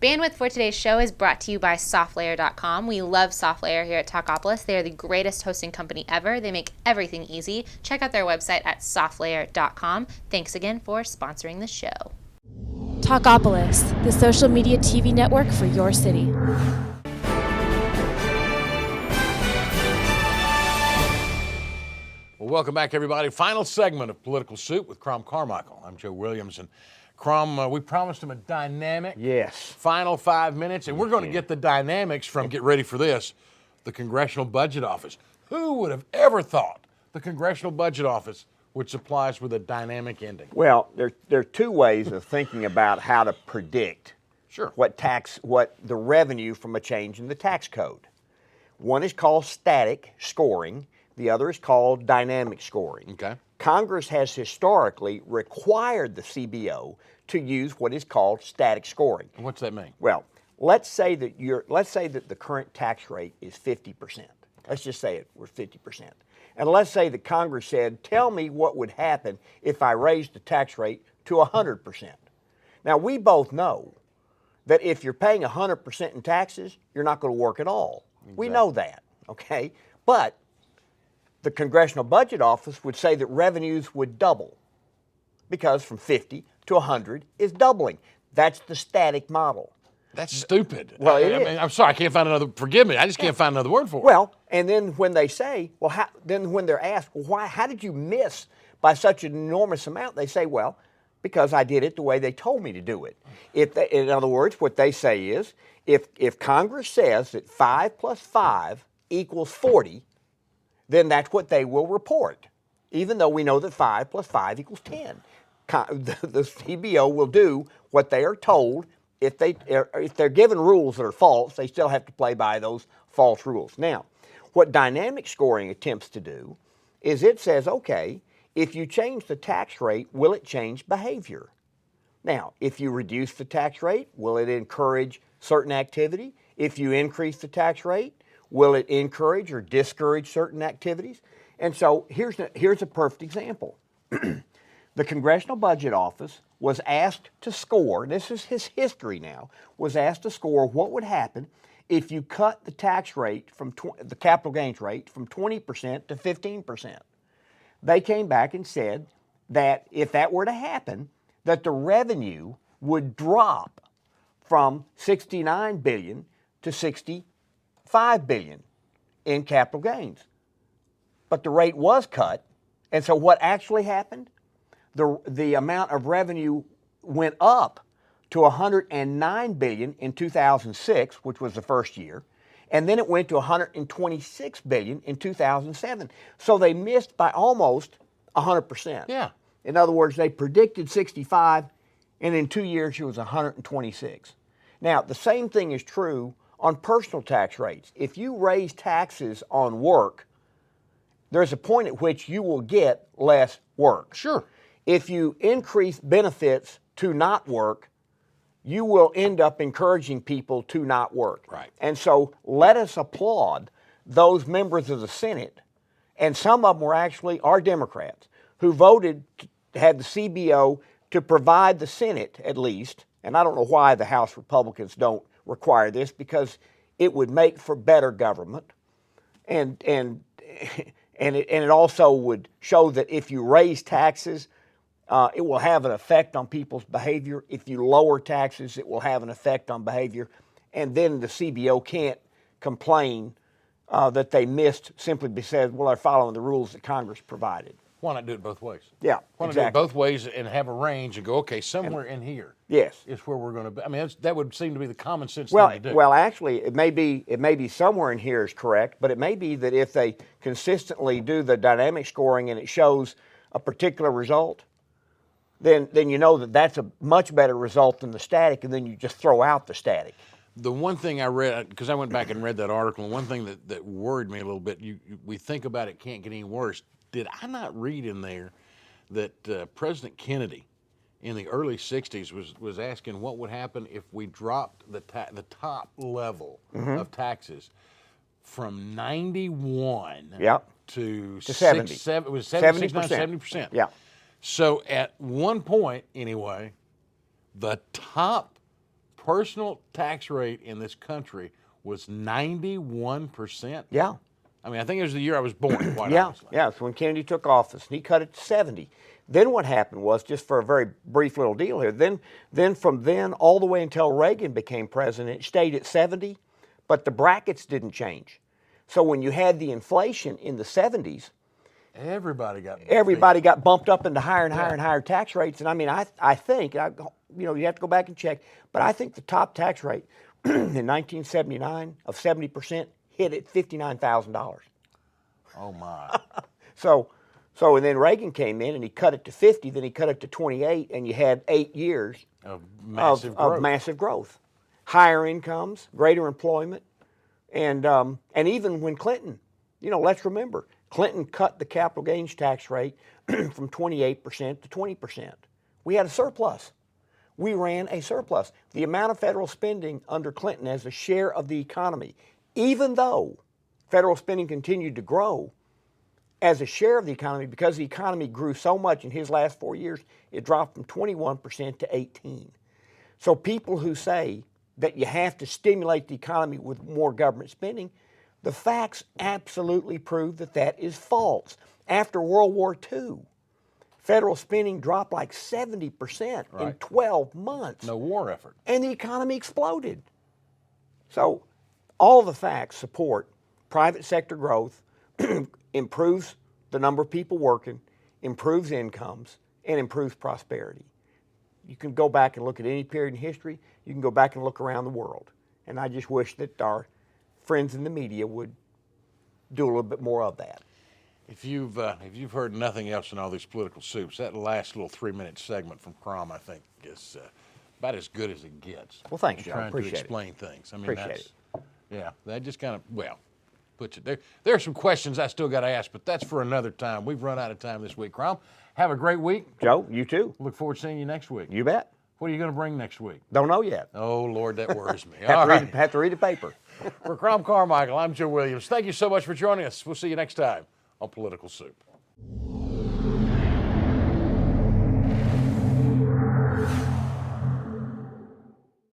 Bandwidth for today's show is brought to you by SoftLayer.com. We love SoftLayer here at Talkapolis. They are the greatest hosting company ever. They make everything easy. Check out their website at SoftLayer.com. Thanks again for sponsoring the show. Talkapolis, the social media TV network for your city. Well, welcome back, everybody. Final segment of Political Soup with Crom Carmichael. I'm Joe Williams, and Crom, we promised him a dynamic final 5 minutes, and we're going to get the dynamics from, get ready for this, the Congressional Budget Office. Who would have ever thought the Congressional Budget Office would supply us with a dynamic ending? Well, there are two ways of thinking about how to predict what the revenue from a change in the tax code. One is called static scoring. The other is called dynamic scoring. Okay. Congress has historically required the CBO to use what is called static scoring. And what's that mean? Well, let's say that the current tax rate is 50%. Let's just say we're 50%. And let's say that Congress said, tell me what would happen if I raised the tax rate to 100%. Now, we both know that if you're paying 100% in taxes, you're not going to work at all. Exactly. We know that, okay? But the Congressional Budget Office would say that revenues would double because from 50 to 100 is doubling. That's the static model. That's stupid. Well, I'm sorry, I can't find another, forgive me, I just can't find another word for it. Well, and then when they say, when they're asked, well, how did you miss by such an enormous amount? They say, well, because I did it the way they told me to do it. In other words, what they say is, if Congress says that 5 plus 5 equals 40, then that's what they will report, even though we know that 5 plus 5 equals 10. The CBO will do what they are told. If they're given rules that are false, they still have to play by those false rules. Now, what dynamic scoring attempts to do is it says, okay, if you change the tax rate, will it change behavior? Now, if you reduce the tax rate, will it encourage certain activity? If you increase the tax rate, will it encourage or discourage certain activities? And so here's a perfect example. The Congressional Budget Office was asked to score, this is his history now, was asked to score what would happen if you cut the tax rate from the capital gains rate from 20% to 15%. They came back and said that if that were to happen, that the revenue would drop from $69 billion to $65 billion in capital gains. But the rate was cut, and so what actually happened? The amount of revenue went up to $109 billion in 2006, which was the first year, and then it went to $126 billion in 2007. So they missed by almost 100%. Yeah. In other words, they predicted 65, and in 2 years it was 126. Now, the same thing is true on personal tax rates. If you raise taxes on work, there's a point at which you will get less work. Sure. If you increase benefits to not work, you will end up encouraging people to not work. Right. And so let us applaud those members of the Senate, and some of them are Democrats, who voted to have the CBO to provide the Senate at least, and I don't know why the House Republicans don't require this, because it would make for better government, and it also would show that if you raise taxes, it will have an effect on people's behavior. If you lower taxes, it will have an effect on behavior. And then the CBO can't complain that they missed simply because, well, they're following the rules that Congress provided. Why not do it both ways? Yeah, Why not do it both ways and have a range and go, okay, somewhere in here is where we're going to be. I mean, that would seem to be the common sense thing to do. Well, actually, it may be somewhere in here is correct, but it may be that if they consistently do the dynamic scoring and it shows a particular result, then you know that that's a much better result than the static, and then you just throw out the static. The one thing I read, because I went back and read that article, and one thing that worried me a little bit, we think about it can't get any worse. Did I not read in there that President Kennedy in the early 60s was asking what would happen if we dropped the top level of taxes from 91 to 70. It was 70%. Yeah. So at one point, anyway, the top personal tax rate in this country was 91%. Yeah. I mean, I think it was the year I was born, quite Yeah, honestly. yeah. It's when Kennedy took office, and he cut it to 70. Then what happened was, just for a very brief little deal here, then from then all the way until Reagan became president, it stayed at 70, but the brackets didn't change. So when you had the inflation in the 70s, Everybody got bumped up into higher and higher and higher tax rates. And I mean, I think, you have to go back and check, but I think the top tax rate in 1979 of 70% hit at $59,000. Oh my. So and then Reagan came in and he cut it to 50, then he cut it to 28, and you had 8 years Of massive growth. Higher incomes, greater employment, and even when Clinton, let's remember, Clinton cut the capital gains tax rate from 28% to 20%. We had a surplus. We ran a surplus. The amount of federal spending under Clinton as a share of the economy, even though federal spending continued to grow as a share of the economy, because the economy grew so much in his last 4 years, it dropped from 21% to 18%. So people who say that you have to stimulate the economy with more government spending, the facts absolutely prove that that is false. After World War II, federal spending dropped like 70% in 12 months. No war effort. And the economy exploded. So all the facts support private sector growth, improves the number of people working, improves incomes, and improves prosperity. You can go back and look at any period in history. You can go back and look around the world. And I just wish that our friends in the media would do a little bit more of that. If you've heard nothing else in all these political soups, that last little 3-minute segment from Crom, I think, is about as good as it gets. Well, thanks, John. Trying Appreciate to explain things. I mean, Appreciate it. Yeah, that just kind of, puts it there. There are some questions I still got to ask, but that's for another time. We've run out of time this week. Crom, have a great week. Joe, you too. Look forward to seeing you next week. You bet. What are you going to bring next week? Don't know yet. Oh, Lord, that worries me. Have to read the paper. For Crom Carmichael, I'm Joe Williams. Thank you so much for joining us. We'll see you next time on Political Soup.